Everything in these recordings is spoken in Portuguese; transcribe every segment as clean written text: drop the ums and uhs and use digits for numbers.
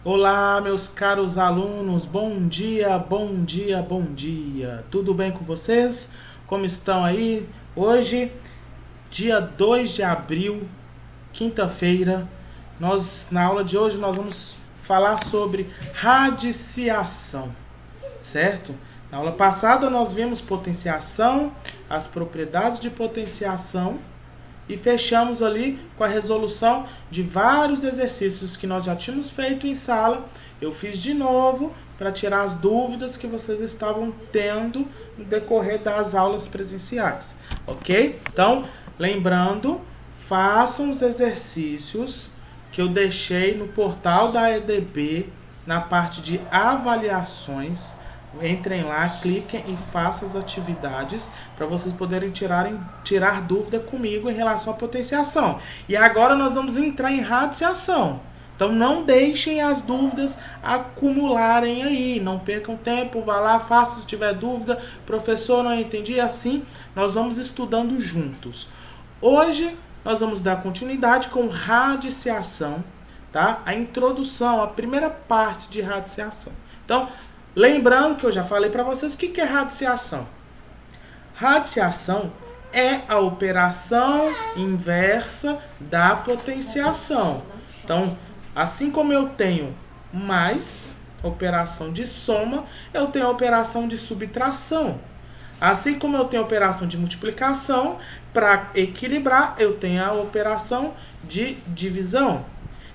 Olá, meus caros alunos, bom dia, bom dia, bom dia. Tudo bem com vocês? Como estão aí? Hoje, dia 2 de abril, quinta-feira, na aula de hoje nós vamos falar sobre radiciação, certo? Na aula passada nós vimos potenciação, as propriedades de potenciação e fechamos ali com a resolução de vários exercícios que nós já tínhamos feito em sala. Eu fiz de novo para tirar as dúvidas que vocês estavam tendo no decorrer das aulas presenciais, ok? Então, lembrando, façam os exercícios que eu deixei no portal da EDB, na parte de avaliações. Entrem lá, cliquem e façam as atividades para vocês poderem tirar dúvida comigo em relação à potenciação. E agora nós vamos entrar em radiciação. Então não deixem as dúvidas acumularem aí, não percam tempo, vá lá, faça se tiver dúvida, professor, não entendi, assim nós vamos estudando juntos. Hoje nós vamos dar continuidade com radiciação, tá? A introdução, a primeira parte de radiciação. Então, lembrando que eu já falei para vocês o que é radiciação. Radiciação é a operação inversa da potenciação. Então, assim como eu tenho mais, operação de soma, eu tenho a operação de subtração. Assim como eu tenho a operação de multiplicação, para equilibrar, eu tenho a operação de divisão.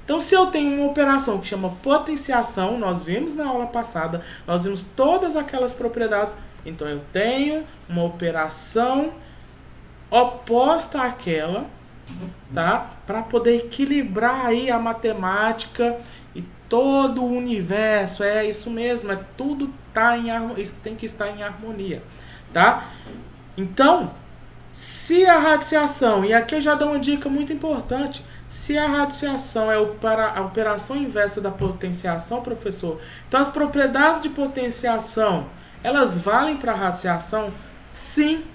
Então, se eu tenho uma operação que chama potenciação, nós vimos na aula passada, nós vimos todas aquelas propriedades. Então, eu tenho uma operação oposta àquela, tá? Para poder equilibrar aí a matemática e todo o universo. É isso mesmo, tudo tem que estar em harmonia, tá? Então, se a radiciação, e aqui eu já dou uma dica muito importante, se a radiciação é a operação inversa da potenciação, professor, então as propriedades de potenciação, elas valem para a radiciação? Sim.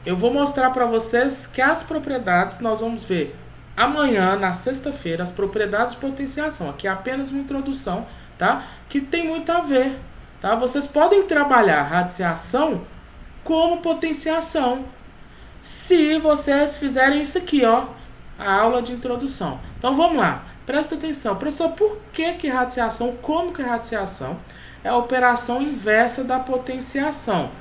Eu vou mostrar para vocês que as propriedades, nós vamos ver amanhã, na sexta-feira, as propriedades de potenciação. Aqui é apenas uma introdução, tá? Que tem muito a ver, tá? Vocês podem trabalhar radiciação como potenciação, se vocês fizerem isso aqui, ó, a aula de introdução. Então vamos lá, presta atenção. Professor, por que radiciação, como que radiciação é a operação inversa da potenciação?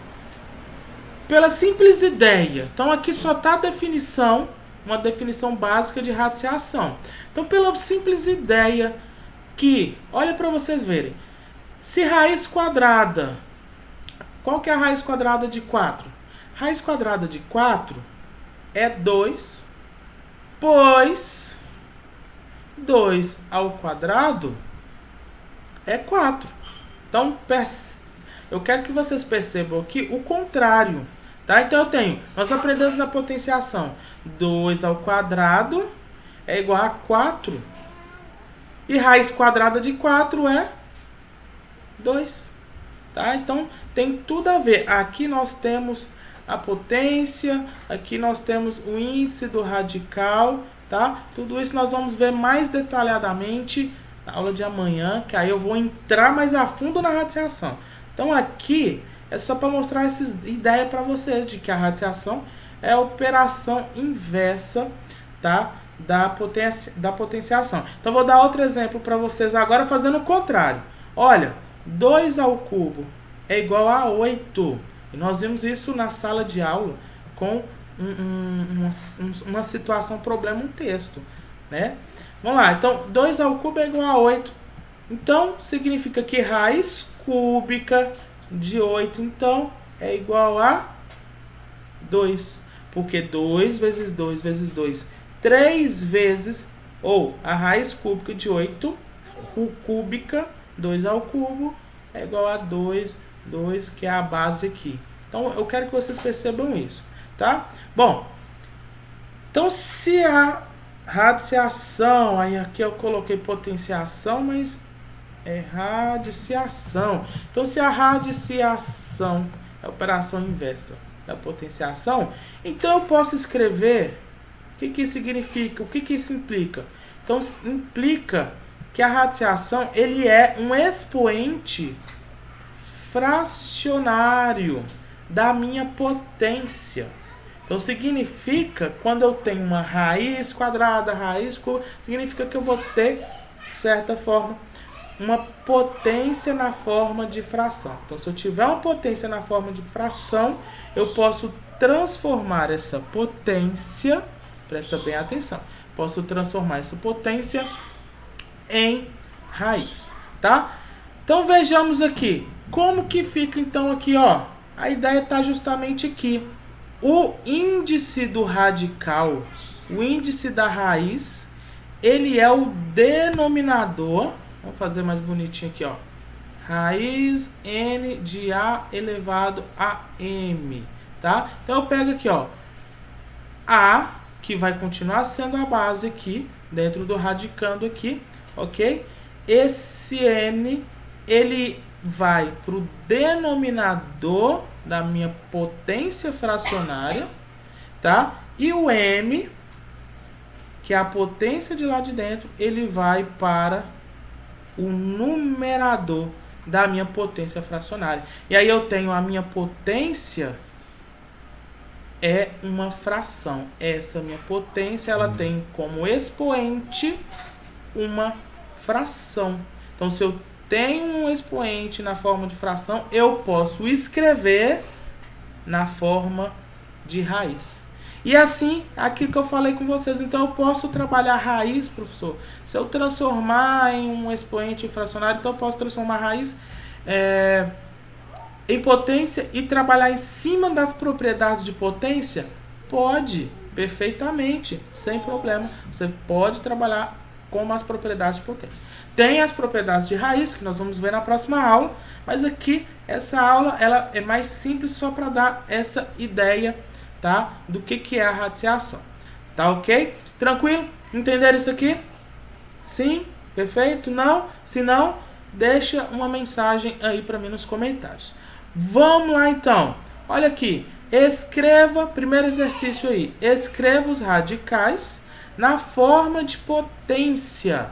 Pela simples ideia. Então aqui só está a definição, uma definição básica de radiciação. Então pela simples ideia que, olha para vocês verem, se raiz quadrada, qual que é a raiz quadrada de 4? Raiz quadrada de 4 é 2, pois 2 ao quadrado é 4. Então, eu quero que vocês percebam aqui o contrário, tá? Então, nós aprendemos na potenciação, 2 ao quadrado é igual a 4. E raiz quadrada de 4 é 2, tá? Então, tem tudo a ver. Aqui nós temos a potência, aqui nós temos o índice do radical, tá? Tudo isso nós vamos ver mais detalhadamente na aula de amanhã, que aí eu vou entrar mais a fundo na radiciação. Então aqui é só para mostrar essa ideia para vocês de que a radiciação é a operação inversa, tá? da potenciação. Então vou dar outro exemplo para vocês agora fazendo o contrário. Olha, 2 ao cubo é igual a 8. E nós vimos isso na sala de aula com uma situação, um problema, um texto, né? Vamos lá, então 2 ao cubo é igual a 8. Então, significa que raiz cúbica de 8, então, é igual a 2. Porque 2 vezes 2 vezes 2, 3 vezes, ou a raiz cúbica de 8, cúbica, 2 ao cubo, é igual a 2, que é a base aqui. Então, eu quero que vocês percebam isso, tá? Bom, então se a radiciação, aí aqui eu coloquei potenciação, mas é radiciação. Então, se a radiciação é a operação inversa da potenciação, então eu posso escrever o que isso significa, o que isso implica. Então, implica que a radiciação ele é um expoente fracionário da minha potência. Então significa, quando eu tenho uma raiz quadrada, raiz curva, significa que eu vou ter, de certa forma, uma potência na forma de fração. Então, se eu tiver uma potência na forma de fração, eu posso transformar essa potência, presta bem atenção, posso transformar essa potência em raiz, tá? Então, vejamos aqui, como que fica então aqui, ó, a ideia está justamente aqui. O índice do radical, o índice da raiz, ele é o denominador. Vamos fazer mais bonitinho aqui, ó. Raiz n de a elevado a m, tá? Então eu pego aqui, ó, a, que vai continuar sendo a base aqui, dentro do radicando aqui, ok? Esse n, ele vai para o denominador da minha potência fracionária, tá? E o m, que é a potência de lá de dentro, ele vai para o numerador da minha potência fracionária. E aí eu tenho a minha potência é uma fração. Essa minha potência, ela tem como expoente uma fração. Então, se eu tenho um expoente na forma de fração, eu posso escrever na forma de raiz. E assim, aquilo que eu falei com vocês, então eu posso trabalhar a raiz, professor. Se eu transformar em um expoente fracionário, então eu posso transformar a raiz em potência e trabalhar em cima das propriedades de potência? Pode, perfeitamente, sem problema. Você pode trabalhar com as propriedades de potência. Tem as propriedades de raiz, que nós vamos ver na próxima aula, mas aqui, essa aula, ela é mais simples só para dar essa ideia, tá? Do que é a radiciação. Tá ok? Tranquilo? Entenderam isso aqui? Sim? Perfeito? Não? Se não, deixa uma mensagem aí para mim nos comentários. Vamos lá então. Olha aqui. Escreva, primeiro exercício aí. Escreva os radicais na forma de potência.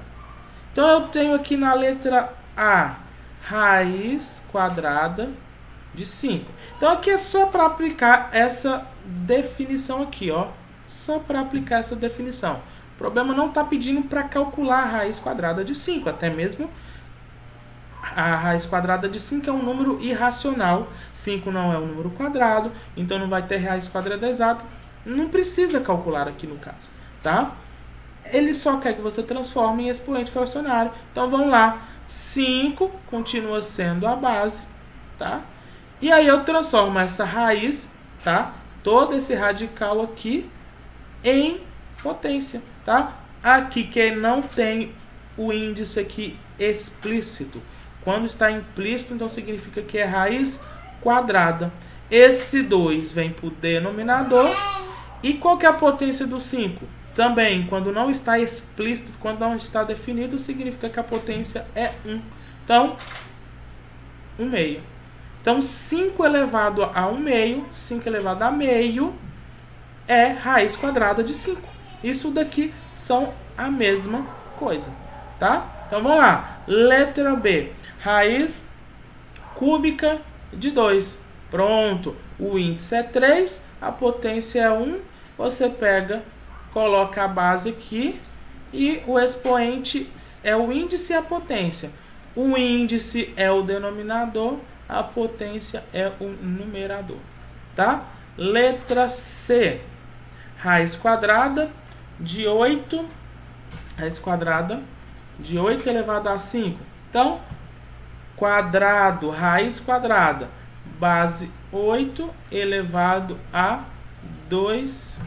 Então eu tenho aqui na letra A, raiz quadrada de 5. Então aqui é só para aplicar essa definição aqui, ó. Só para aplicar essa definição. O problema não está pedindo para calcular a raiz quadrada de 5. Até mesmo a raiz quadrada de 5 é um número irracional. 5 não é um número quadrado, então não vai ter raiz quadrada exata. Não precisa calcular aqui no caso, tá? Ele só quer que você transforme em expoente fracionário. Então vamos lá. 5 continua sendo a base, tá? E aí eu transformo essa raiz, tá? Todo esse radical aqui em potência, tá? Aqui que não tem o índice aqui explícito. Quando está implícito, então significa que é raiz quadrada. Esse 2 vem para o denominador. E qual que é a potência do 5? Também, quando não está explícito, quando não está definido, significa que a potência é 1. Então, 1 meio. Então, 5 elevado a 1 meio, 5 elevado a meio, é raiz quadrada de 5. Isso daqui são a mesma coisa, tá? Então, vamos lá. Letra B. Raiz cúbica de 2. Pronto. O índice é 3, a potência é 1. Você pega, coloca a base aqui e o expoente é o índice e a potência. O índice é o denominador, a potência é o numerador, tá? Letra C. Raiz quadrada de 8, raiz quadrada de 8 elevado a 5. Então, quadrado, raiz quadrada, base 8 elevado a 2,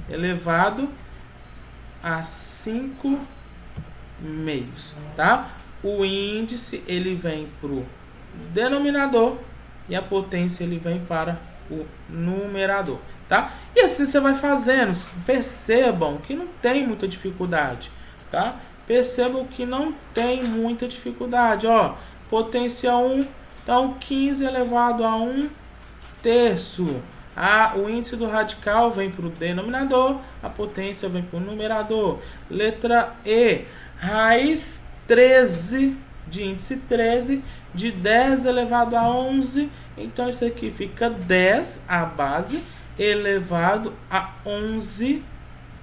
elevado a 5 meios, tá? O índice, ele vem para o denominador e a potência, ele vem para o numerador, tá? E assim você vai fazendo. Percebam que não tem muita dificuldade, tá? Percebam que não tem muita dificuldade, ó. Potência 1, então 15 elevado a 1 terço. O índice do radical vem para o denominador, a potência vem para o numerador. Letra E. raiz 13 de índice 13 de 10 elevado a 11. Então, isso aqui fica 10 a base elevado a 11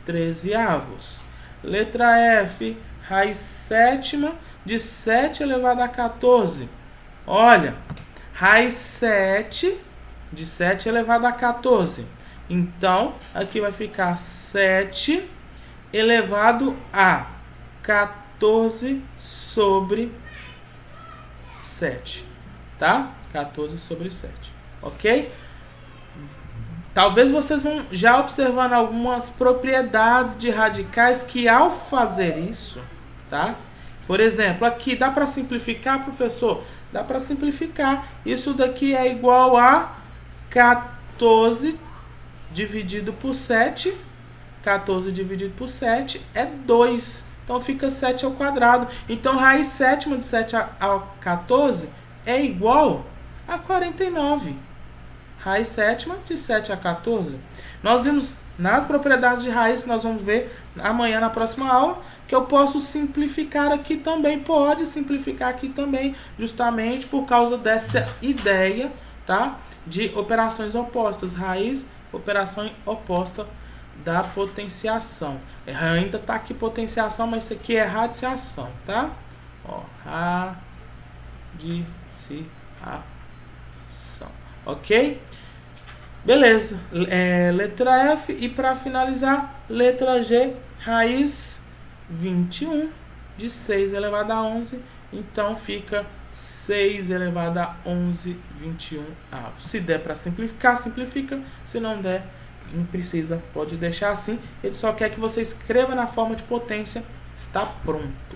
trezeavos. Letra F, raiz sétima de 7 elevado a 14. Olha, raiz 7 de 7 elevado a 14. Então, aqui vai ficar 7 elevado a 14 sobre 7, tá? 14 sobre 7, ok? Talvez vocês vão já observando algumas propriedades de radicais que ao fazer isso, tá? Por exemplo, aqui dá para simplificar, professor? Dá para simplificar. Isso daqui é igual a 14 dividido por 7. 14 dividido por 7 é 2. Então fica 7 ao quadrado. Então raiz sétima de 7 a 14 é igual a 49. Raiz sétima de 7 a 14. Nós vimos nas propriedades de raiz, nós vamos ver amanhã na próxima aula, que eu posso simplificar aqui também. Pode simplificar aqui também, justamente por causa dessa ideia, tá? De operações opostas. Raiz, operação oposta da potenciação. Ainda está aqui potenciação, mas isso aqui é radiciação, tá? Ó, radiciação. Ok? Beleza. Letra F. E para finalizar, letra G, raiz 21 de 6 elevado a 11. Então fica 6 elevado a 11, 21 avos. Se der para simplificar, simplifica. Se não der, não precisa, pode deixar assim. Ele só quer que você escreva na forma de potência. Está pronto.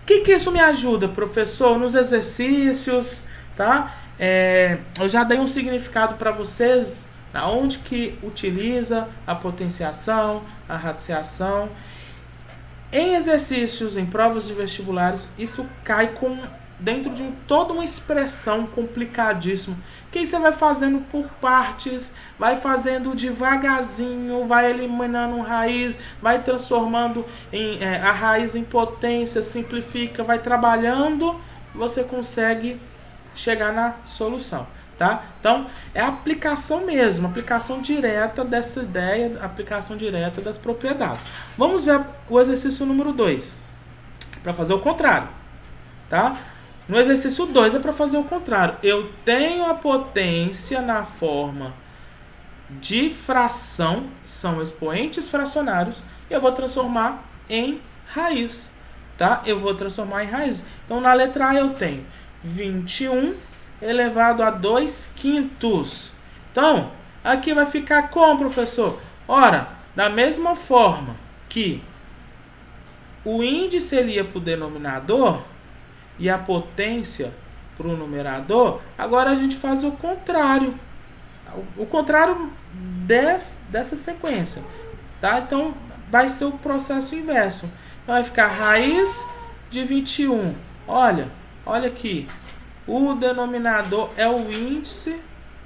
O que isso me ajuda, professor? Nos exercícios, tá? Eu já dei um significado para vocês, onde que utiliza a potenciação, a radiciação. Em exercícios, em provas de vestibulares, isso cai dentro de toda uma expressão complicadíssima, que aí você vai fazendo por partes, vai fazendo devagarzinho, vai eliminando raiz, vai transformando a raiz em potência, simplifica, vai trabalhando, você consegue chegar na solução, tá? Então, é a aplicação mesmo, aplicação direta dessa ideia, aplicação direta das propriedades. Vamos ver o exercício número 2, para fazer o contrário, tá? No exercício 2 é para fazer o contrário. Eu tenho a potência na forma de fração, são expoentes fracionários, eu vou transformar em raiz, tá? Eu vou transformar em raiz. Então, na letra A eu tenho 21 elevado a 2 quintos. Então, aqui vai ficar como, professor? Ora, da mesma forma que o índice ele ia para o denominador e a potência para o numerador, agora a gente faz o contrário. O contrário dessa sequência, tá? Então, vai ser o processo inverso. Então, vai ficar raiz de 21. Olha aqui. O denominador é o índice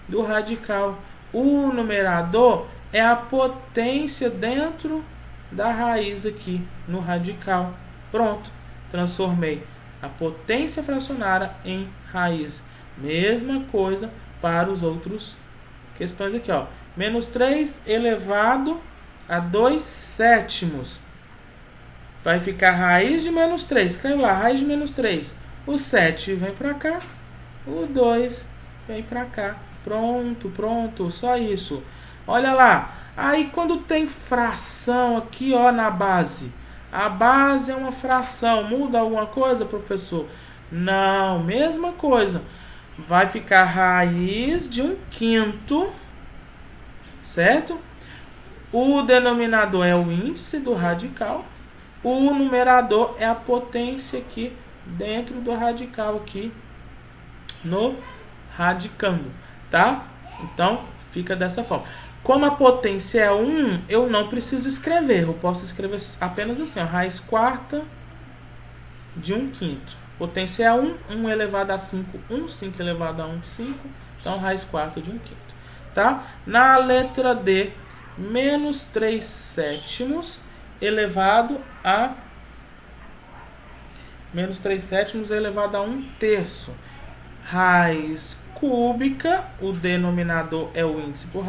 do radical. O numerador é a potência dentro da raiz aqui, no radical. Pronto. Transformei a potência fracionária em raiz. Mesma coisa para os outros questões aqui, ó. Menos 3 elevado a 2 sétimos. Vai ficar raiz de menos 3. Escreve lá, raiz de menos 3. O 7 vem para cá. O 2 vem para cá. Pronto. Só isso. Olha lá. Aí quando tem fração aqui, ó, na base. A base é uma fração. Muda alguma coisa, professor? Não, mesma coisa. Vai ficar raiz de 1 quinto. Certo? O denominador é o índice do radical. O numerador é a potência aqui dentro do radical aqui no radicando, tá? Então, fica dessa forma. Como a potência é 1, eu não preciso escrever. Eu posso escrever apenas assim, ó, raiz quarta de 1 quinto. Potência é 1, 1 elevado a 5, 1, 5 elevado a 1, 5. Então, raiz quarta de 1 quinto, tá? Na letra D, menos 3 sétimos elevado a menos 3/7 elevado a 1/3. Raiz cúbica, o denominador é o índice do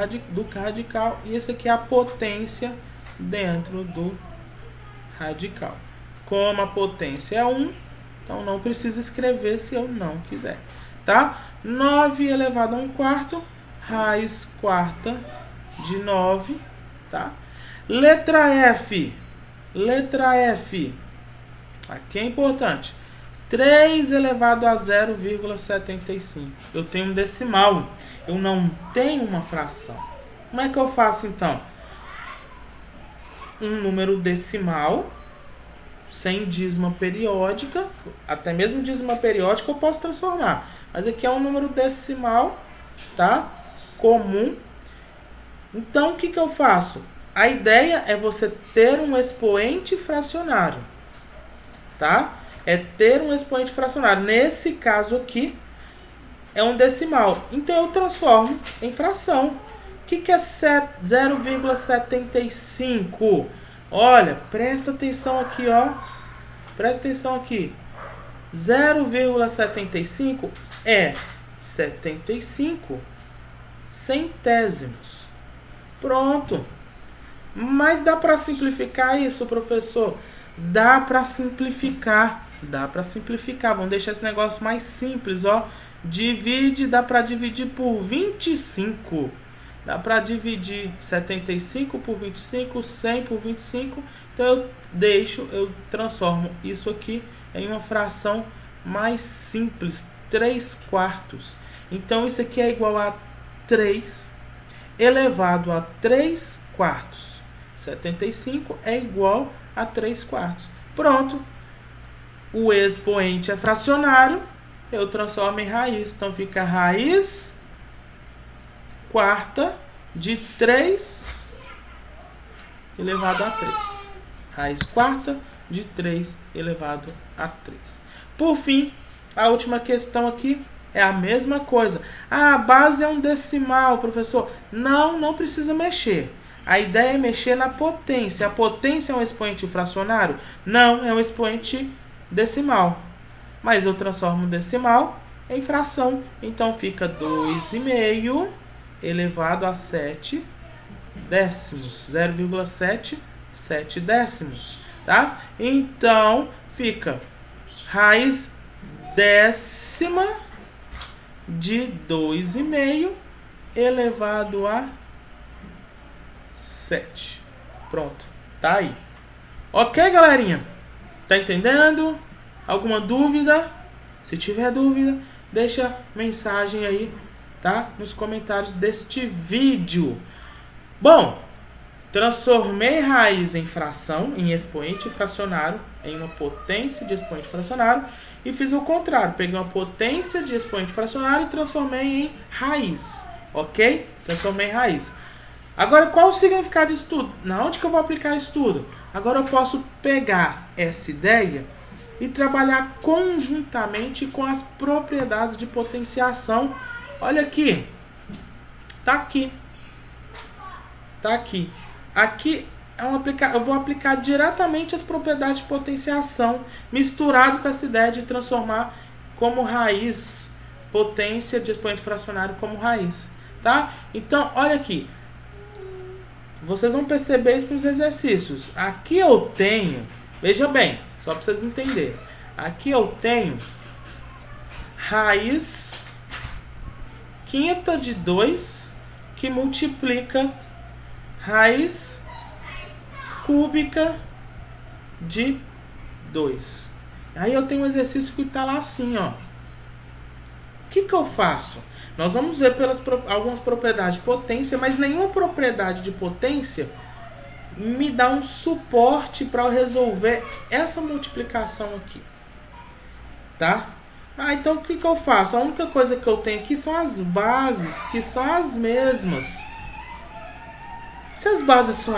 radical, e esse aqui é a potência dentro do radical. Como a potência é 1, então não precisa escrever se eu não quiser, tá? 9 elevado a 1/4, raiz quarta de 9, tá? Letra F. Aqui é importante. 3 elevado a 0,75. Eu tenho um decimal. Eu não tenho uma fração. Como é que eu faço, então? Um número decimal, sem dízima periódica. Até mesmo dízima periódica eu posso transformar. Mas aqui é um número decimal, tá? Comum. Então, o que eu faço? A ideia é você ter um expoente fracionário, tá? É ter um expoente fracionário. Nesse caso aqui, é um decimal. Então, eu transformo em fração. O que é 0,75? Olha, presta atenção aqui, ó. Presta atenção aqui. 0,75 é 75 centésimos. Pronto. Mas dá para simplificar isso, professor? Dá para simplificar. Vamos deixar esse negócio mais simples, ó. Dá para dividir por 25. Dá para dividir 75 por 25, 100 por 25. Então eu transformo isso aqui em uma fração mais simples, 3/4. Então isso aqui é igual a 3 elevado a 3/4. 75 é igual a 3/4. Pronto. O expoente é fracionário, eu transformo em raiz. Então fica raiz quarta de 3 elevado a 3. Raiz quarta de 3 elevado a 3. Por fim, a última questão aqui é a mesma coisa. A base é um decimal, professor. Não precisa mexer. A ideia é mexer na potência. A potência é um expoente fracionário? Não, é um expoente decimal. Mas eu transformo o decimal em fração. Então fica 2,5 elevado a 7 décimos. 0,7 décimos. Tá? Então fica raiz décima de 2,5 elevado a 7. Pronto, tá aí. Ok, galerinha? Tá entendendo? Alguma dúvida? Se tiver dúvida, deixa mensagem aí, tá? Nos comentários deste vídeo. Bom, transformei raiz em fração, em expoente fracionário, em uma potência de expoente fracionário, e fiz o contrário. Peguei uma potência de expoente fracionário e transformei em raiz, ok? Transformei em raiz. Agora, qual o significado disso tudo? Onde que eu vou aplicar isso tudo? Agora eu posso pegar essa ideia e trabalhar conjuntamente com as propriedades de potenciação. Olha aqui. Tá aqui. Aqui eu vou aplicar diretamente as propriedades de potenciação, misturado com essa ideia de transformar como raiz, potência de expoente fracionário como raiz. Tá? Então, olha aqui. Vocês vão perceber isso nos exercícios. Aqui eu tenho, veja bem, só para vocês entenderem. Aqui eu tenho raiz quinta de 2 que multiplica raiz cúbica de 2. Aí eu tenho um exercício que está lá assim, ó. O que eu faço? Nós vamos ver algumas propriedades de potência, mas nenhuma propriedade de potência me dá um suporte para eu resolver essa multiplicação aqui. Tá? Então o que eu faço? A única coisa que eu tenho aqui são as bases, que são as mesmas. Se as bases são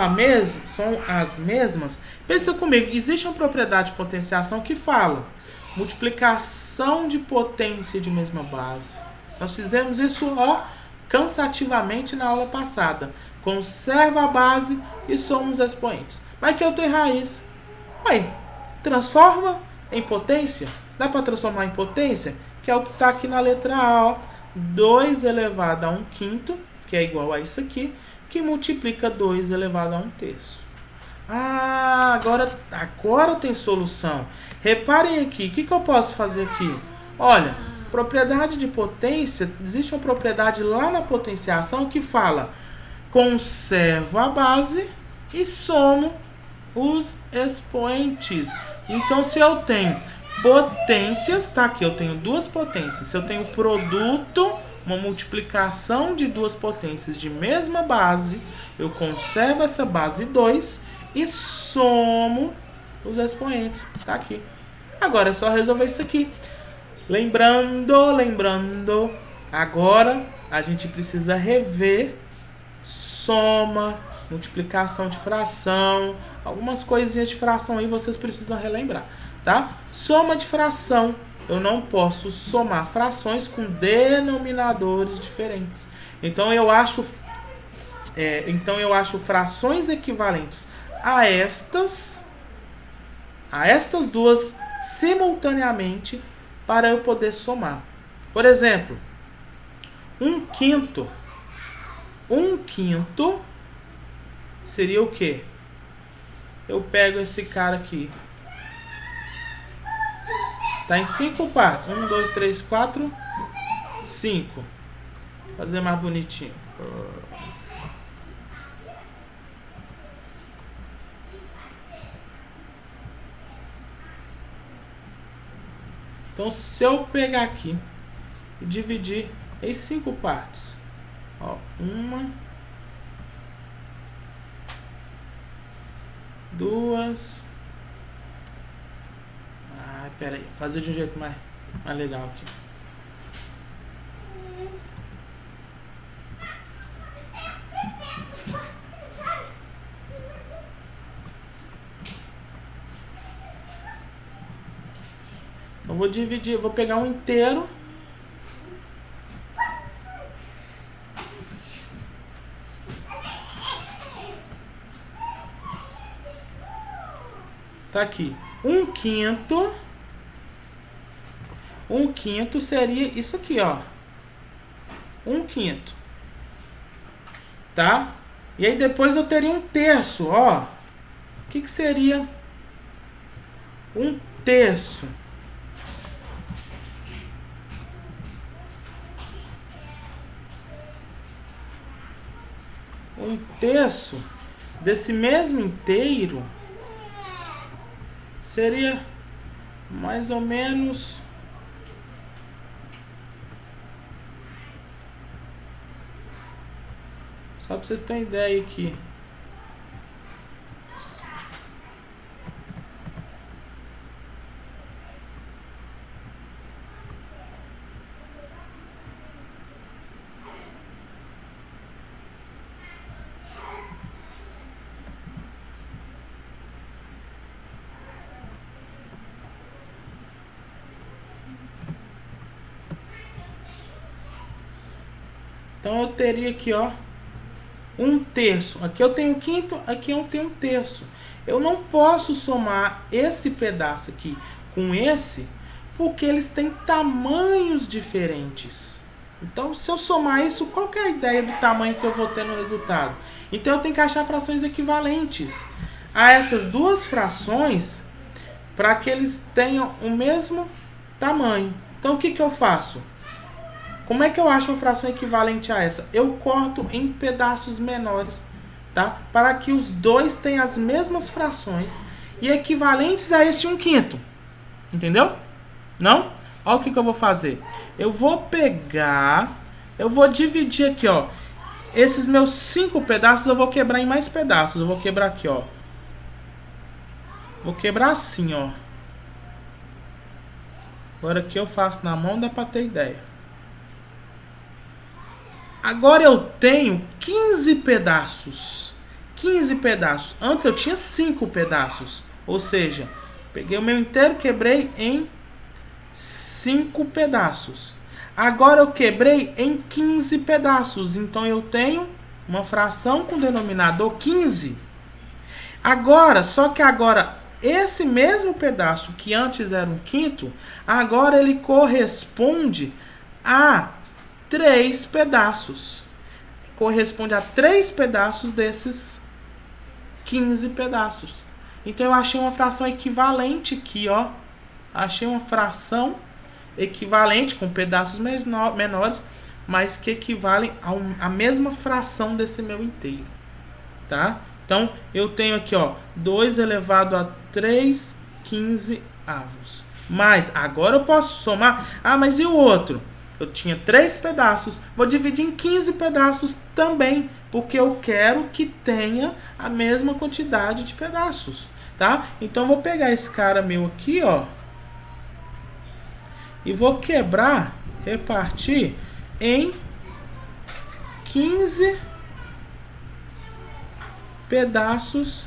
as mesmas, pensa comigo, existe uma propriedade de potenciação que fala multiplicação de potência de mesma base. Nós fizemos isso cansativamente na aula passada. Conserva a base e somos expoentes. Mas que eu tenho raiz. Transforma em potência? Dá para transformar em potência? Que é o que está aqui na letra A, ó. 2 elevado a 1/5, que é igual a isso aqui, que multiplica 2 elevado a 1/3. Ah, agora tem solução. Reparem aqui, o que eu posso fazer aqui? Olha, propriedade de potência, existe uma propriedade lá na potenciação que fala: conservo a base e somo os expoentes. Então, se eu tenho potências, tá aqui, eu tenho duas potências. Se eu tenho produto, uma multiplicação de duas potências de mesma base, eu conservo essa base 2 e somo os expoentes. Tá aqui. Agora é só resolver isso aqui. Lembrando, agora a gente precisa rever soma, multiplicação de fração, algumas coisinhas de fração aí vocês precisam relembrar, tá? Soma de fração, eu não posso somar frações com denominadores diferentes. Então eu acho frações equivalentes a estas duas simultaneamente para eu poder somar. Por exemplo, 1/5 seria o quê? Eu pego esse cara aqui. Tá em 5 partes. 1, 2, 3, 4, 5. Vou fazer mais bonitinho. Então, se eu pegar aqui e dividir em 5 partes, ó, 1, 2. Pera aí, fazer de um jeito mais legal aqui. Eu vou dividir, vou pegar um inteiro. Tá aqui. 1/5. 1/5 seria isso aqui, ó. 1/5. Tá? E aí depois eu teria 1/3, ó. O que seria 1/3? 1/3 desse mesmo inteiro seria mais ou menos só para vocês terem ideia aqui. Então eu teria aqui, ó, 1/3. Aqui eu tenho 1/5, aqui eu tenho 1/3. Eu não posso somar esse pedaço aqui com esse, porque eles têm tamanhos diferentes. Então, se eu somar isso, qual que é a ideia do tamanho que eu vou ter no resultado? Então, eu tenho que achar frações equivalentes a essas duas frações para que eles tenham o mesmo tamanho. Então, o que eu faço? Como é que eu acho uma fração equivalente a essa? Eu corto em pedaços menores, tá? Para que os dois tenham as mesmas frações e equivalentes a esse 1/5. Entendeu? Não? Olha o que eu vou fazer. Eu vou pegar, eu vou dividir aqui, ó. Esses meus 5 pedaços eu vou quebrar em mais pedaços. Eu vou quebrar aqui, ó. Vou quebrar assim, ó. Agora aqui eu faço na mão, dá pra ter ideia. Agora eu tenho 15 pedaços. 15 pedaços. Antes eu tinha 5 pedaços. Ou seja, peguei o meu inteiro, quebrei em 5 pedaços. Agora eu quebrei em 15 pedaços. Então eu tenho uma fração com denominador 15. Agora, só que agora esse mesmo pedaço que antes era 1/5, agora ele corresponde a 3 pedaços. Corresponde a 3 pedaços desses 15 pedaços. Então eu achei uma fração equivalente aqui, ó. Achei uma fração equivalente com pedaços menores, mas que equivalem a mesma fração desse meu inteiro, tá? Então eu tenho aqui, ó, 2 elevado a 3 15avos. Mas agora eu posso somar. Ah, mas e o outro? Eu tinha 3 pedaços, vou dividir em 15 pedaços também, porque eu quero que tenha a mesma quantidade de pedaços, tá? Então eu vou pegar esse cara meu aqui, ó, e vou quebrar, repartir em 15 pedaços.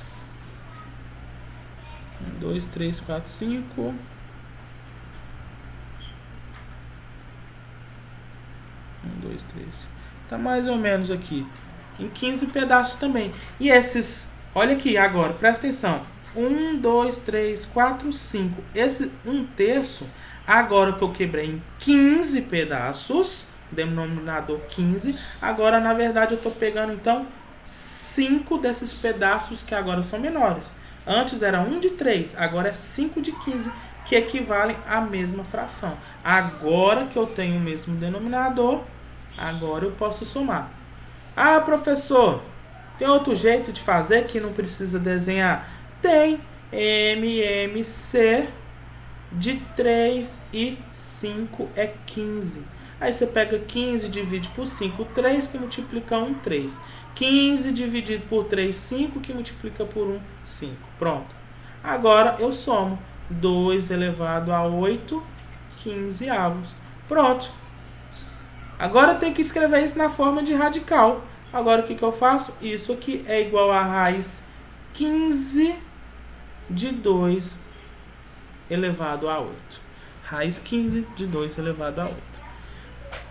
1, 2, 3, 4, 5. 1, 2, 3. Tá mais ou menos aqui. Em 15 pedaços também. E esses, olha aqui agora, presta atenção. 1, 2, 3, 4, 5. Esse 1/3, agora que eu quebrei em 15 pedaços, denominador 15, agora na verdade eu estou pegando então 5 desses pedaços que agora são menores. Antes era 1 de 3, agora é 5 de 15, que equivalem à mesma fração. Agora que eu tenho o mesmo denominador, agora eu posso somar. Ah, professor, tem outro jeito de fazer que não precisa desenhar? Tem. MMC de 3 e 5 é 15. Aí você pega 15 e divide por 5, 3, que multiplica 1, 3. 15 dividido por 3, 5, que multiplica por 1, 5. Pronto. Agora eu somo 2 elevado a 8 15avos. Pronto. Agora eu tenho que escrever isso na forma de radical. Agora o que eu faço? Isso aqui é igual a raiz 15 de 2 elevado a 8. Raiz 15 de 2 elevado a 8.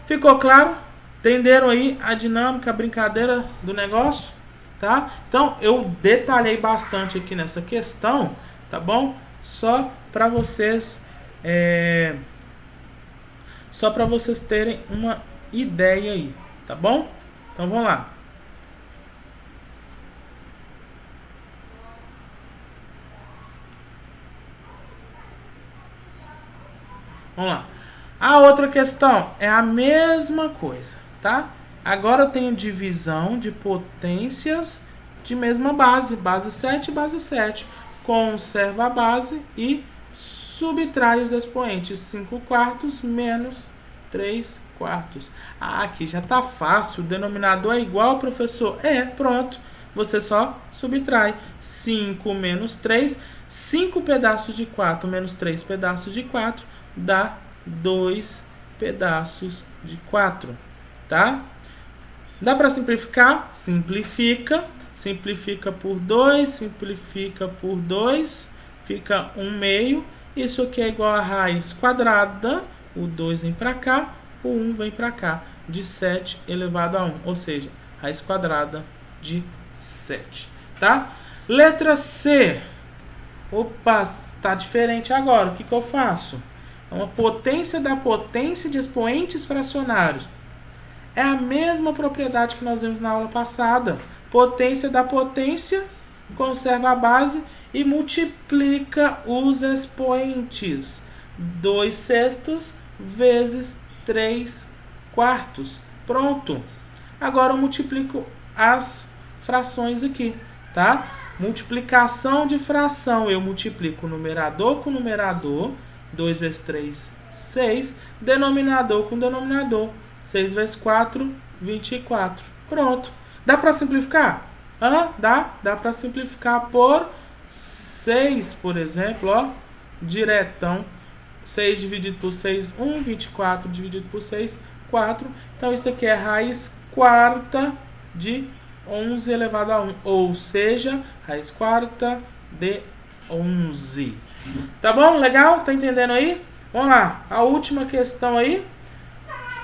Ficou claro? Entenderam aí a dinâmica, a brincadeira do negócio? Tá? Então, eu detalhei bastante aqui nessa questão, tá bom? Só para vocês terem uma ideia aí, tá bom? Então, vamos lá. Vamos lá. A outra questão é a mesma coisa, tá? Agora eu tenho divisão de potências de mesma base, base 7 e base 7. Conserva a base e subtrai os expoentes. 5/4 menos 3/4. Ah, aqui já tá fácil. O denominador é igual, professor? É, pronto. Você só subtrai. 5 menos 3. 5 pedaços de 4 menos 3 pedaços de 4 dá 2 pedaços de 4, tá? Dá para simplificar? Simplifica. Simplifica por 2, simplifica por 2, fica 1/2. Isso aqui é igual a raiz quadrada, o 2 vem para cá, o 1 vem para cá, de 7 elevado a 1, ou seja, raiz quadrada de 7, tá? Letra C. Opa, está diferente agora, o que eu faço? É uma potência da potência de expoentes fracionários. É a mesma propriedade que nós vimos na aula passada. Potência da potência, conserva a base e multiplica os expoentes. 2/6 vezes 3/4. Pronto. Agora eu multiplico as frações aqui, tá? Multiplicação de fração. Eu multiplico o numerador com o numerador. 2 vezes 3, 6. Denominador com denominador. 6 vezes 4, 24. Pronto. Dá para simplificar? Dá. Dá para simplificar por 6, por exemplo, ó. Diretão. 6 dividido por 6, 1. 24 dividido por 6, 4. Então, isso aqui é raiz quarta de 11 elevado a 1. Ou seja, raiz quarta de 11. Tá bom? Legal? Tá entendendo aí? Vamos lá. A última questão aí.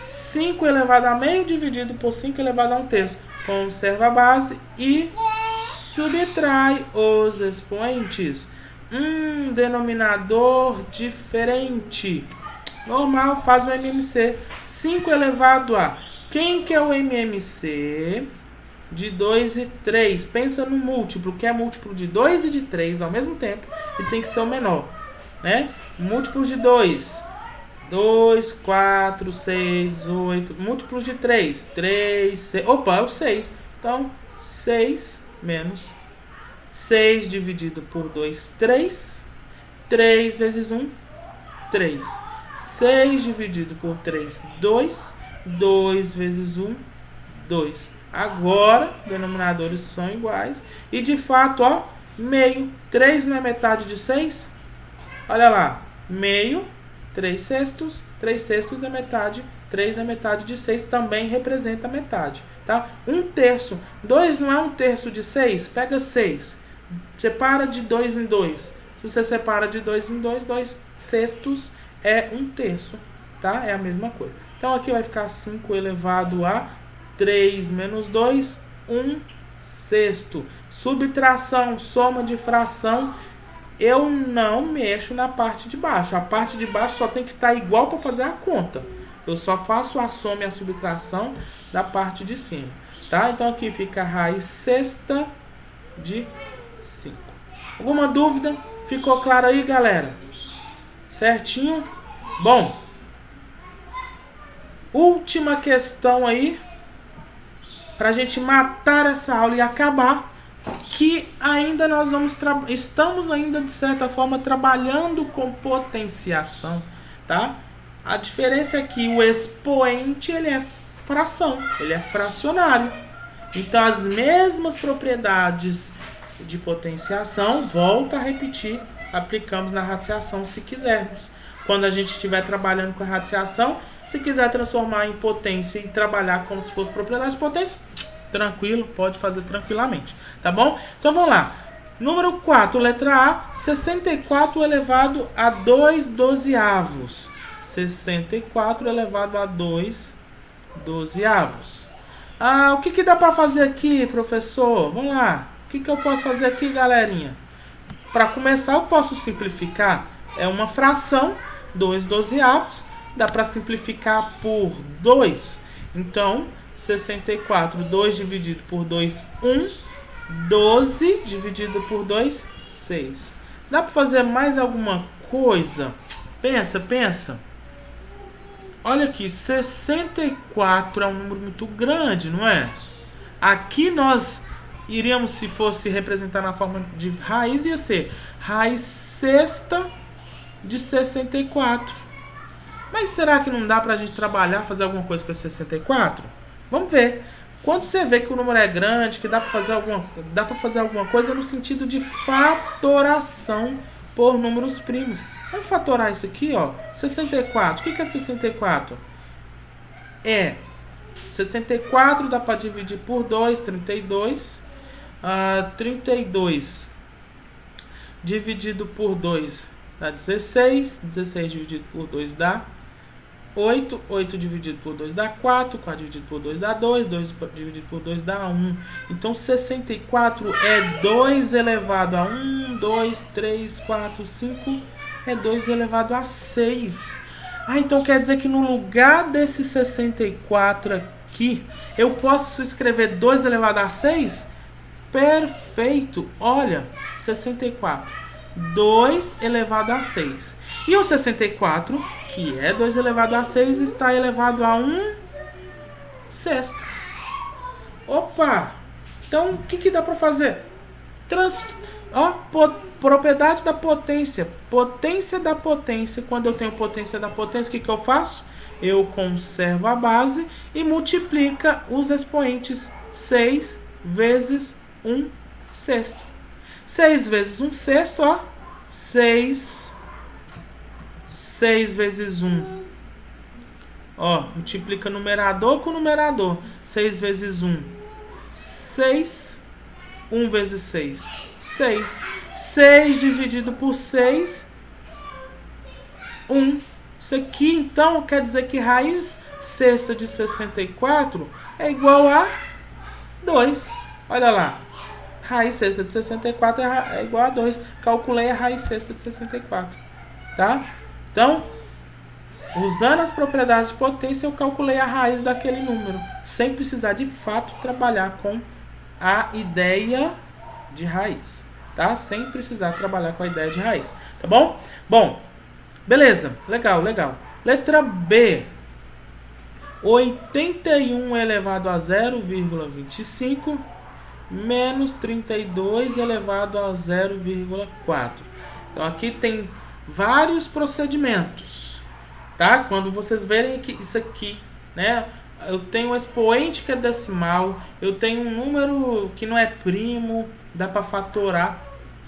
5 elevado a meio dividido por 5 elevado a 1/3. Conserva a base e subtrai os expoentes. Denominador diferente. Normal, faz o MMC. 5 elevado a... Quem que é o MMC de 2 e 3? Pensa no múltiplo, que é múltiplo de 2 e de 3 ao mesmo tempo. E tem que ser o menor, né? Múltiplos de 2. 2, 4, 6, 8. Múltiplos de 3. 3, 6. Opa, é o 6. Então, 6 menos 6 dividido por 2, 3. 3 vezes 1, 3. 6 dividido por 3, 2. 2 vezes 1, 2. Agora, denominadores são iguais. E de fato, ó, meio. 3 não é metade de 6? Olha lá. Meio, 3 sextos. 3 sextos é metade. 3 é metade de 6, também representa metade. Tá? 1/3. 2 não é 1/3 de 6? Pega 6. Separa de 2 em 2. Se você separa de 2 em 2, 2 sextos é 1/3. Tá? É a mesma coisa. Então aqui vai ficar 5 elevado a 3 menos 2, 1 sexto. Subtração, soma de fração, eu não mexo na parte de baixo. A parte de baixo só tem que estar igual para fazer a conta. Eu só faço a soma e a subtração da parte de cima. Tá? Então aqui fica a raiz sexta de 5. Alguma dúvida? Ficou claro aí, galera? Certinho? Bom, última questão aí, para a gente matar essa aula e acabar, que ainda nós estamos ainda de certa forma trabalhando com potenciação, tá? A diferença é que o expoente ele é fração, ele é fracionário. Então as mesmas propriedades de potenciação, volta a repetir, aplicamos na radiciação se quisermos. Quando a gente estiver trabalhando com a radiciação, se quiser transformar em potência e trabalhar como se fosse propriedade de potência, tranquilo, pode fazer tranquilamente, tá bom? Então vamos lá. Número 4, letra A, 64 elevado a 2 dozeavos. 64 elevado a 2 dozeavos. O que dá para fazer aqui, professor? Vamos lá. O que eu posso fazer aqui, galerinha? Para começar, eu posso simplificar. É uma fração, 2 dozeavos. Dá para simplificar por 2. Então, 64, 2 dividido por 2, 1. 12 dividido por 2, 6. Dá para fazer mais alguma coisa? Pensa. Olha aqui, 64 é um número muito grande, não é? Aqui nós iríamos, se fosse representar na forma de raiz, ia ser raiz sexta de 64. Mas será que não dá pra gente trabalhar, fazer alguma coisa com esse 64? Vamos ver. Quando você vê que o número é grande, que dá pra fazer alguma coisa no sentido de fatoração por números primos. Vamos fatorar isso aqui, ó. 64. O que é 64? 64 dá pra dividir por 2, 32. 32 dividido por 2 dá 16. 16 dividido por 2 dá 8, 8 dividido por 2 dá 4, 4 dividido por 2 dá 2, 2 dividido por 2 dá 1. Então 64 é 2 elevado a 1, 2, 3, 4, 5, é 2 elevado a 6. Então quer dizer que no lugar desse 64 aqui, eu posso escrever 2 elevado a 6? Perfeito! Olha, 64, 2 elevado a 6. E o 64, que é 2 elevado a 6, está elevado a 1 sexto. Opa! Então, o que dá para fazer? Propriedade da potência. Potência da potência. Quando eu tenho potência da potência, o que eu faço? Eu conservo a base e multiplica os expoentes. 6 vezes 1 sexto. 6 vezes 1 sexto, ó. 6 vezes 1. Ó, multiplica numerador com numerador. 6 vezes 1, 6. 1 vezes 6, 6. 6 dividido por 6, 1. Isso aqui, então, quer dizer que raiz sexta de 64 é igual a 2. Olha lá. Raiz sexta de 64 é igual a 2. Calculei a raiz sexta de 64. Tá? Então, usando as propriedades de potência, eu calculei a raiz daquele número, sem precisar de fato trabalhar com a ideia de raiz, tá? Sem precisar trabalhar com a ideia de raiz, tá bom? Bom, beleza, legal. Letra B, 81 elevado a 0,25 menos 32 elevado a 0,4. Então aqui tem vários procedimentos, tá? Quando vocês verem que isso aqui, né? Eu tenho um expoente que é decimal, eu tenho um número que não é primo, dá para fatorar.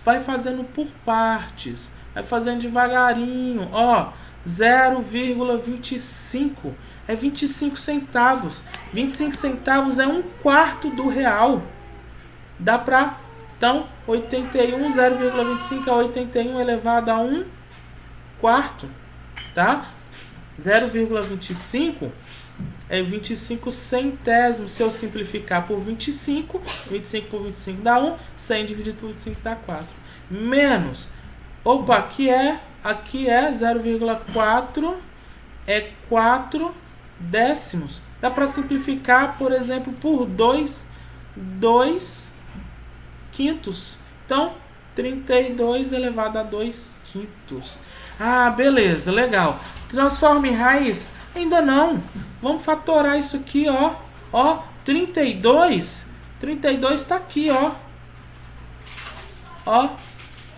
Vai fazendo por partes, vai fazendo devagarinho. Ó, 0,25 é 25 centavos. 25 centavos é 1/4 do real. Dá para, então, 81, 0,25 é 81 elevado a 1/4, tá? 0,25 é 25 centésimos. Se eu simplificar por 25, 25 por 25 dá 1, 100 dividido por 25 dá 4. Menos, opa, aqui é 0,4 é 4 décimos. Dá para simplificar, por exemplo, por 2 quintos. Então, 32 elevado a 2 quintos. Ah, beleza, legal. Transforma em raiz? Ainda não. Vamos fatorar isso aqui, ó. Ó, 32. 32 está aqui, ó. Ó,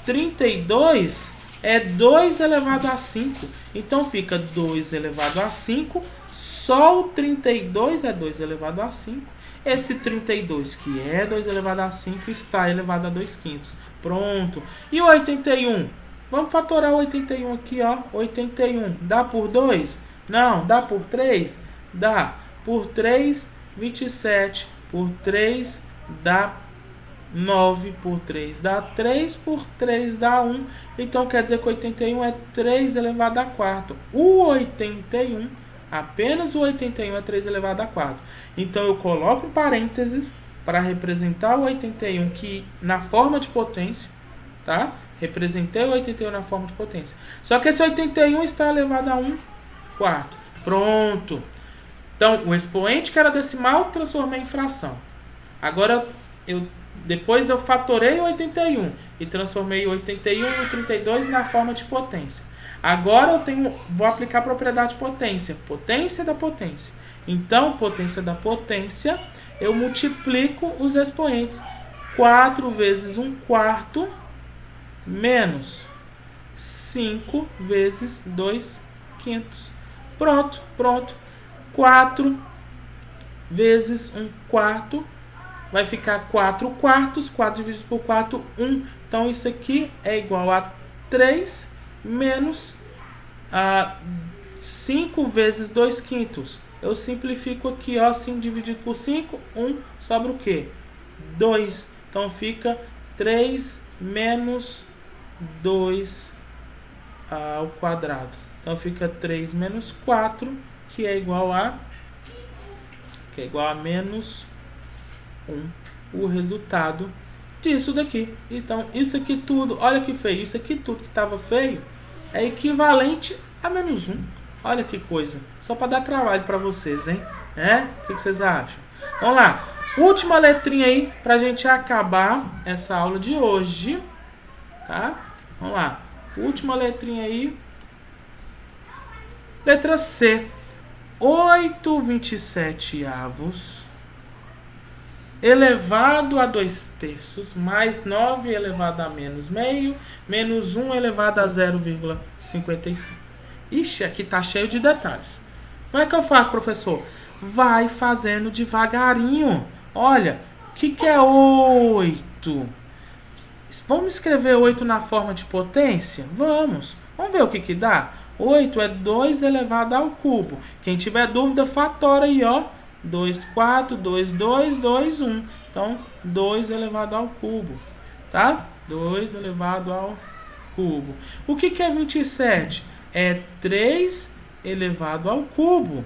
32 é 2 elevado a 5. Então, fica 2 elevado a 5. Só o 32 é 2 elevado a 5. Esse 32, que é 2 elevado a 5, está elevado a 2 quintos. Pronto. E o 81? Vamos fatorar o 81 aqui, ó. 81. Dá por 2? Não. Dá por 3? Dá. Por 3, 27. Por 3, dá 9. Por 3, dá 3. Por 3, dá 1. Então, quer dizer que 81 é 3 elevado a 4. O 81, apenas o 81 é 3 elevado a 4. Então, eu coloco em parênteses para representar o 81 que na forma de potência, tá? Representei o 81 na forma de potência. Só que esse 81 está elevado a 1/4. Pronto. Então, o expoente que era decimal, transformei em fração. Agora, depois eu fatorei o 81 e transformei o 81 e o 32 na forma de potência. Agora vou aplicar a propriedade de potência. Potência da potência. Então, potência da potência, eu multiplico os expoentes. 4 vezes 1/4 menos 5 vezes 2 quintos. Pronto. 4 vezes 1/4 vai ficar 4 quartos. 4 dividido por 4, 1. Então, isso aqui é igual a 3 menos 5 vezes 2 quintos. Eu simplifico aqui, ó, 5 dividido por 5, 1, sobra o quê? 2. Então, fica 3 menos 2 ao quadrado. Então, fica 3 menos 4, que é igual a menos 1. O resultado disso daqui. Então, isso aqui tudo, olha que feio. Isso aqui tudo que estava feio é equivalente a menos 1. Olha que coisa. Só para dar trabalho para vocês, hein? O que vocês acham? Vamos lá. Última letrinha aí para a gente acabar essa aula de hoje. Tá? Vamos lá. Última letrinha aí. Letra C. 8/27 elevado a 2/3 mais 9 elevado a menos meio menos 1 elevado a 0,55. Ixi, aqui tá cheio de detalhes. Como é que eu faço, professor? Vai fazendo devagarinho. Olha, o que é 8? Vamos escrever 8 na forma de potência? Vamos. Vamos ver o que dá? 8 é 2 elevado ao cubo. Quem tiver dúvida, fatora aí, ó. 2, 4, 2, 2, 2, 1. Então, 2 elevado ao cubo. Tá? 2 elevado ao cubo. O que é 27? É 3 elevado ao cubo.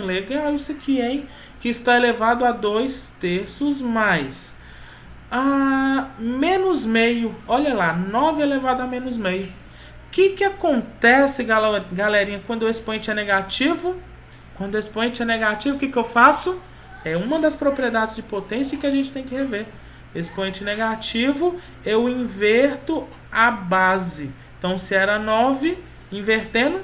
Legal isso aqui, hein? Que está elevado a 2/3 mais Menos meio. Olha lá, 9 elevado a menos meio. O que acontece, galerinha, quando o expoente é negativo? Quando o expoente é negativo, o que eu faço? É uma das propriedades de potência que a gente tem que rever. Expoente negativo, eu inverto a base. Então, se era 9, invertendo,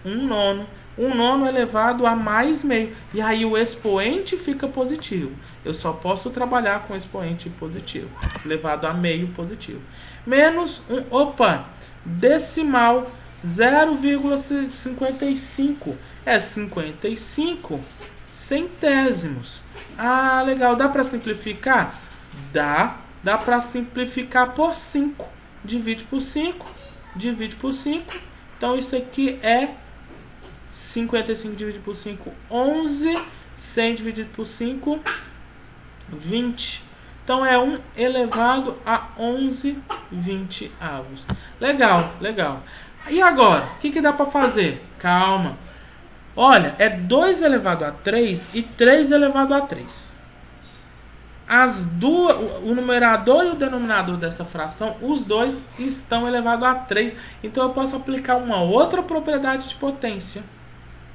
1/9. 1/9 elevado a mais meio. E aí o expoente fica positivo. Eu só posso trabalhar com expoente positivo. Elevado a meio positivo. Menos 1. Opa! Decimal 0,55. É 55 centésimos. Legal. Dá para simplificar? Dá. Dá para simplificar por 5. Divide por 5. Divide por 5. Então isso aqui é 55 dividido por 5, 11. 100 dividido por 5, 20. Então é 1 elevado a 11 20avos. Legal, legal. E agora, o que dá para fazer? Calma. Olha, é 2 elevado a 3 e 3 elevado a 3. O numerador e o denominador dessa fração, os dois estão elevados a 3. Então eu posso aplicar uma outra propriedade de potência,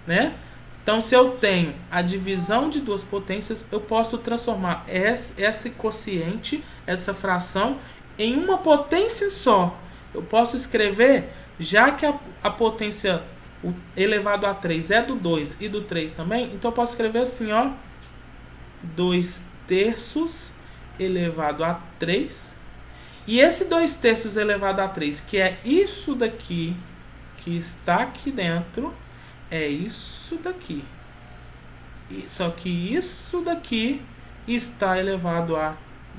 né? Então, se eu tenho a divisão de duas potências, eu posso transformar esse quociente, essa fração, em uma potência só. Eu posso escrever, já que a potência elevado a 3 é do 2 e do 3 também, então eu posso escrever assim, ó, 2/3 elevado a 3. E esse 2/3 elevado a 3, que é isso daqui, que está aqui dentro, é isso daqui. Só que isso daqui está elevado a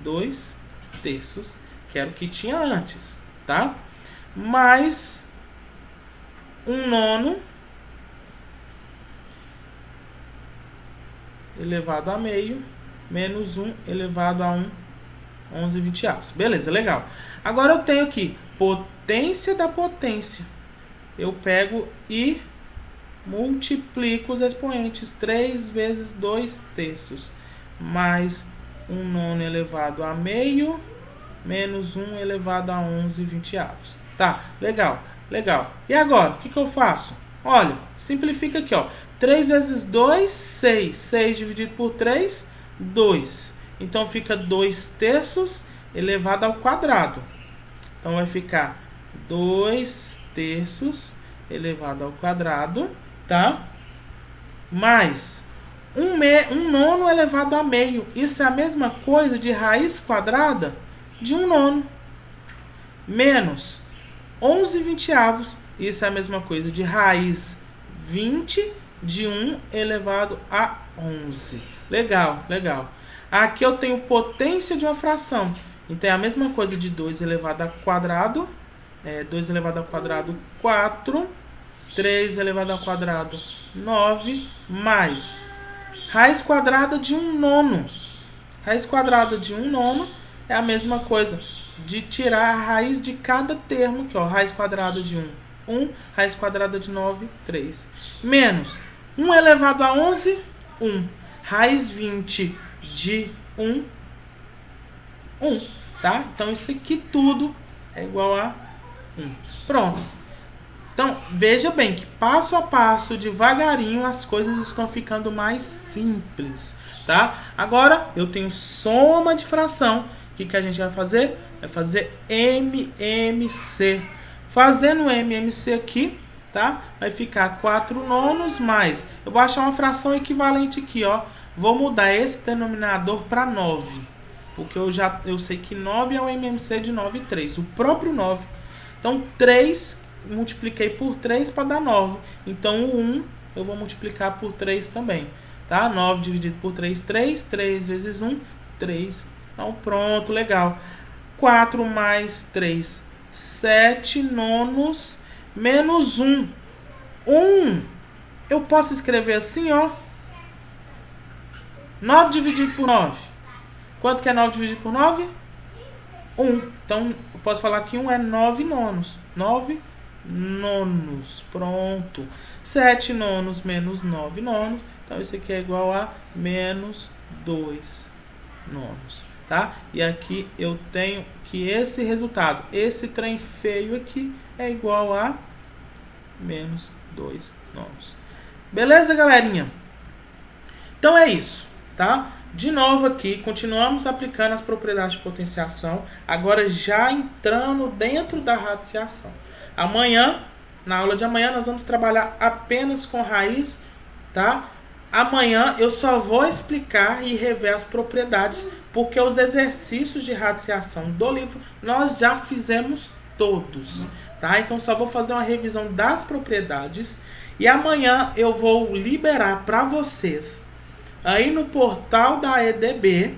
2/3, que era o que tinha antes, tá? Mais 1/9 elevado a meio, menos 1 elevado a 11 20avos. Beleza, legal. Agora eu tenho aqui potência da potência. Eu pego e multiplico os expoentes. 3 vezes 2/3 mais 1/9 elevado a meio, menos 1 elevado a 11 20avos. Tá, legal, legal. E agora, o que eu faço? Olha, simplifica aqui, ó. 3 vezes 2, 6. 6 dividido por 3, 2. Então fica 2/3 elevado ao quadrado. Então vai ficar 2/3 elevado ao quadrado, tá? Mais 1/9 elevado a meio. Isso é a mesma coisa de raiz quadrada de 1/9. Menos 11 20avos. Isso é a mesma coisa de raiz 20 de 1 elevado a 11. Legal, legal. Aqui eu tenho potência de uma fração. Então é a mesma coisa de 2 elevado ao quadrado. 2 elevado ao quadrado, 4. 3 elevado ao quadrado, 9. Mais raiz quadrada de 1/9. Raiz quadrada de 1/9 é a mesma coisa de tirar a raiz de cada termo. Aqui, ó, raiz quadrada de 1, 1. Raiz quadrada de 9, 3. Menos 1 elevado a 11, 1. Raiz 20 de 1, 1. Tá? Então, isso aqui tudo é igual a 1. Pronto. Então, veja bem que passo a passo, devagarinho, as coisas estão ficando mais simples. Tá? Agora, eu tenho soma de fração. O que a gente vai fazer? Vai fazer MMC. Fazendo o MMC aqui, tá? Vai ficar 4/9 mais. Eu vou achar uma fração equivalente aqui, ó. Vou mudar esse denominador para 9. Porque eu sei que 9 é o MMC de 9 e 3. O próprio 9. Então, 3, multipliquei por 3 para dar 9. Então, o 1 eu vou multiplicar por 3 também. Tá? 9 dividido por 3, 3. 3 vezes 1, 3. Então, pronto, legal. 4 mais 3, 7/9 menos 1. 1, eu posso escrever assim, ó. 9 dividido por 9. Quanto que é 9 dividido por 9? 1. Então, eu posso falar que 1 é 9/9. 9/9. Pronto. 7/9 menos 9/9. Então, isso aqui é igual a menos 2/9. tá? E aqui eu tenho que esse resultado, esse trem feio aqui, é igual a menos 2 nonos. Beleza, galerinha? Então é isso, tá? De novo aqui, continuamos aplicando as propriedades de potenciação, agora já entrando dentro da radiciação. Amanhã, na aula de amanhã, nós vamos trabalhar apenas com raiz, tá? Amanhã eu só vou explicar e rever as propriedades, porque os exercícios de radiciação do livro nós já fizemos todos, tá? Então só vou fazer uma revisão das propriedades e amanhã eu vou liberar para vocês aí no portal da EDB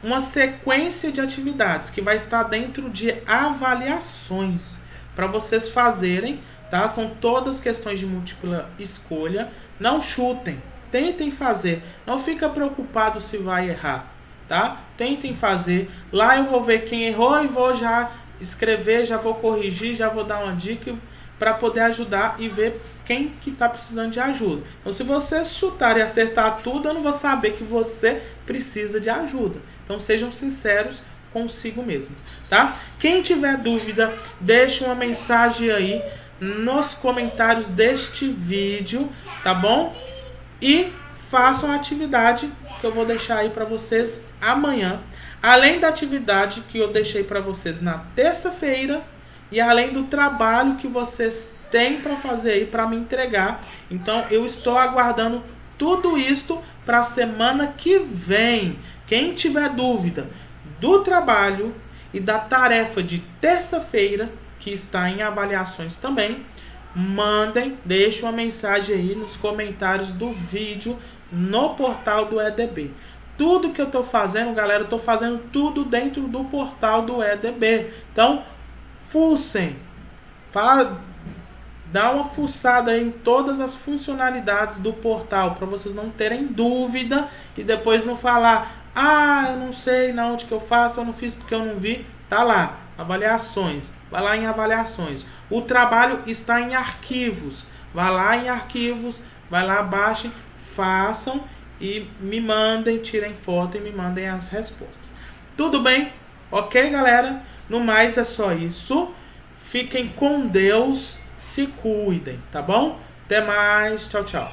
uma sequência de atividades que vai estar dentro de avaliações para vocês fazerem, tá? São todas questões de múltipla escolha. Não chutem, tentem fazer. Não fica preocupado se vai errar, tá? Tentem fazer. Lá eu vou ver quem errou e vou já escrever, já vou corrigir, já vou dar uma dica para poder ajudar e ver quem que está precisando de ajuda. Então, se você chutar e acertar tudo, eu não vou saber que você precisa de ajuda. Então, sejam sinceros consigo mesmos, tá? Quem tiver dúvida, deixa uma mensagem aí nos comentários deste vídeo, tá bom? E façam a atividade que eu vou deixar aí para vocês amanhã. Além da atividade que eu deixei para vocês na terça-feira e além do trabalho que vocês têm para fazer aí para me entregar. Então eu estou aguardando tudo isto para a semana que vem. Quem tiver dúvida do trabalho e da tarefa de terça-feira, que está em avaliações também, mandem, deixem uma mensagem aí nos comentários do vídeo no portal do EDB. Tudo que eu estou fazendo, galera, eu estou fazendo tudo dentro do portal do EDB. Então, fuçem, dá uma fuçada em todas as funcionalidades do portal para vocês não terem dúvida e depois não falar: ah, eu não sei na onde que eu faço, eu não fiz porque eu não vi. Tá lá, avaliações, vai lá em avaliações. O trabalho está em arquivos, vai lá em arquivos, vai lá, baixem, façam e me mandem, tirem foto e me mandem as respostas. Tudo bem? Ok, galera? No mais é só isso. Fiquem com Deus, se cuidem, tá bom? Até mais, tchau, tchau.